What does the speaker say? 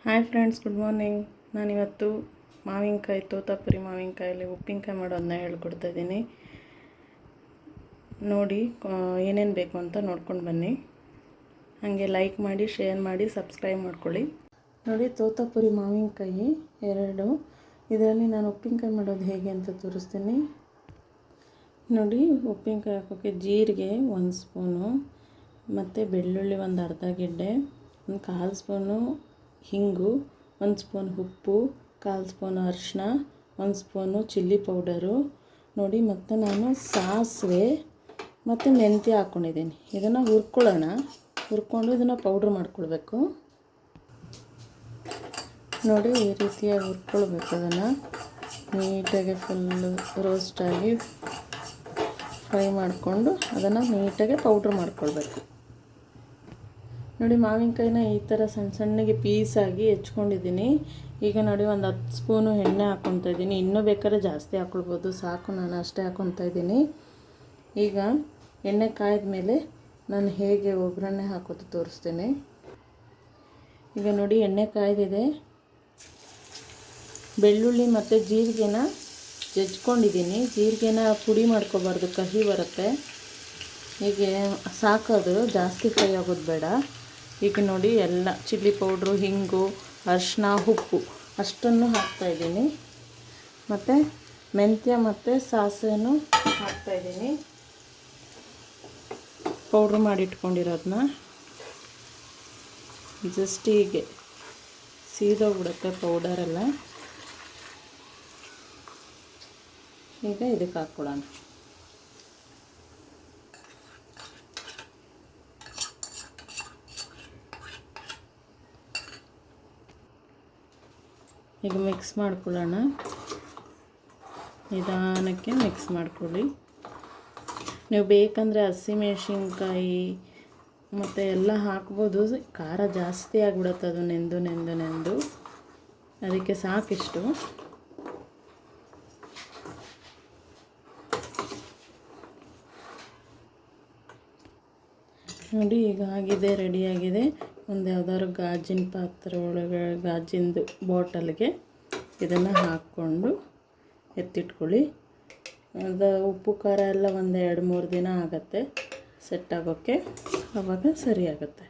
Hi friends, good morning. ನಾನಿವತ್ತು ಮಾವಿನಕಾಯಿ ತೋತಾಪುರಿ ಮಾವಿನಕಾಯಲ್ಲಿ ಉಪ್ಪಿನಕಾಯಿ ಮಾಡೋದನ್ನ ಹೇಳ್ಕೊಡ್ತಾಯಿದ್ದೀನಿ. ನೋಡಿ ಏನೇನು ಬೇಕು ಅಂತ ನೋಡ್ಕೊಂಡು ಬನ್ನಿ. ಹಾಗೆ ಲೈಕ್ ಮಾಡಿ, ಶೇರ್ ಮಾಡಿ, ಸಬ್ಸ್ಕ್ರೈಬ್ ಮಾಡ್ಕೊಳ್ಳಿ. ನೋಡಿ, ತೋತಾಪುರಿ ಮಾವಿನಕಾಯಿ 2. ಇದರಲ್ಲಿ ನಾನು ಉಪ್ಪಿನಕಾಯಿ ಮಾಡೋದು ಹೇಗೆ ಅಂತ ತೋರಿಸ್ತೀನಿ. ನೋಡಿ, ಉಪ್ಪಿನಕಾಯಿ ಹಾಕೋಕ್ಕೆ ಜೀರಿಗೆ 1 ಸ್ಪೂನು, ಮತ್ತು ಬೆಳ್ಳುಳ್ಳಿ ಒಂದು ಅರ್ಧ ಗೆಡ್ಡೆ, ಒಂದು 1/4 ಸ್ಪೂನು ಹಿಂಗು, 1 ಸ್ಪೂನ್ ಉಪ್ಪು, 1/4 ಸ್ಪೂನ್ ಅರಿಶಿನ, 1 ಸ್ಪೂನು ಚಿಲ್ಲಿ ಪೌಡರು. ನೋಡಿ, ಮತ್ತು ನಾನು ಸಾಸಿವೆ ಮತ್ತು ಮೆಂತ್ಯ ಹಾಕ್ಕೊಂಡಿದ್ದೀನಿ. ಇದನ್ನು ಹುರ್ಕೊಂಡು ಇದನ್ನು ಪೌಡ್ರ್ ಮಾಡ್ಕೊಳ್ಬೇಕು. ನೋಡಿ, ಈ ರೀತಿಯಾಗಿ ಹುರ್ಕೊಳ್ಬೇಕು. ಅದನ್ನು ನೀಟಾಗಿ ಫುಲ್ಲು ರೋಸ್ಟಾಗಿ ಫ್ರೈ ಮಾಡಿಕೊಂಡು ಅದನ್ನು ನೀಟಾಗಿ ಪೌಡ್ರ್ ಮಾಡ್ಕೊಳ್ಬೇಕು. ನೋಡಿ, ಮಾವಿನಕಾಯಿನ ಈ ಥರ ಸಣ್ಣಗೆ ಪೀಸಾಗಿ ಹೆಚ್ಕೊಂಡಿದ್ದೀನಿ. ಈಗ ನೋಡಿ, ಒಂದು 10 ಸ್ಪೂನು ಎಣ್ಣೆ ಹಾಕ್ಕೊತಾ ಇದ್ದೀನಿ. ಇನ್ನೂ ಬೇಕಾದ್ರೆ ಜಾಸ್ತಿ ಹಾಕ್ಕೊಳ್ಬೋದು, ಸಾಕು, ನಾನು ಅಷ್ಟೇ ಹಾಕ್ಕೊತಾ ಇದ್ದೀನಿ. ಈಗ ಎಣ್ಣೆ ಕಾಯ್ದ ಮೇಲೆ ನಾನು ಹೇಗೆ ಒಗ್ಗರಣೆ ಹಾಕೋದು ತೋರಿಸ್ತೀನಿ. ಈಗ ನೋಡಿ, ಎಣ್ಣೆ ಕಾಯ್ದಿದೆ. ಬೆಳ್ಳುಳ್ಳಿ ಮತ್ತು ಜೀರಿಗೆನ ಜಜ್ಕೊಂಡಿದ್ದೀನಿ. ಜೀರಿಗೆನ ಪುಡಿ ಮಾಡ್ಕೋಬಾರ್ದು, ಕಹಿ ಬರುತ್ತೆ. ಹೀಗೆ ಸಾಕೋದು, ಜಾಸ್ತಿ ಫ್ರೈ ಆಗೋದು ಬೇಡ. ಈಗ ನೋಡಿ, ಎಲ್ಲ ಚಿಲ್ಲಿ ಪೌಡ್ರು, ಹಿಂಗು, ಅರಿಶಿನ, ಉಪ್ಪು ಅಷ್ಟನ್ನು ಹಾಕ್ತಾಯಿದ್ದೀನಿ. ಮತ್ತು ಮೆಂತ್ಯ ಮತ್ತು ಸಾಸಿವೆನೂ ಹಾಕ್ತಾಯಿದ್ದೀನಿ. ಪೌಡ್ರ್ ಮಾಡಿಟ್ಕೊಂಡಿರೋದನ್ನ ಜಸ್ಟ್ ಹೀಗೆ ಸೀದೋಗ್ಬಿಡುತ್ತೆ ಪೌಡರೆಲ್ಲ. ಈಗ ಇದಕ್ಕೆ ಹಾಕ್ಕೊಳ್ಳೋಣ. ಈಗ ಮಿಕ್ಸ್ ಮಾಡ್ಕೊಳ್ಳೋಣ. ನಿಧಾನಕ್ಕೆ ಮಿಕ್ಸ್ ಮಾಡ್ಕೊಳ್ಳಿ. ನೀವು ಬೇಕಂದರೆ ಹಸಿಮೆಣಸಿನ್ಕಾಯಿ ಮತ್ತು ಎಲ್ಲ ಹಾಕ್ಬೋದು. ಖಾರ ಜಾಸ್ತಿ ಆಗಿಬಿಡುತ್ತೆ ಅದು ನೆಂದು. ಅದಕ್ಕೆ ಸಾಕಿಷ್ಟು. ನೋಡಿ, ಈಗ ಆಗಿದೆ, ರೆಡಿಯಾಗಿದೆ. ಒಂದು ಯಾವ್ದಾದ್ರು ಗಾಜಿನ ಪಾತ್ರೆ ಒಳಗೆ, ಗಾಜಿಂದು ಬಾಟಲ್ಗೆ ಇದನ್ನು ಹಾಕ್ಕೊಂಡು ಎತ್ತಿಟ್ಕೊಳ್ಳಿ. ಅದು ಉಪ್ಪು ಖಾರ ಎಲ್ಲ ಒಂದು 2-3 ದಿನ ಆಗುತ್ತೆ ಸೆಟ್ ಆಗೋಕ್ಕೆ. ಆವಾಗ ಸರಿ ಆಗುತ್ತೆ.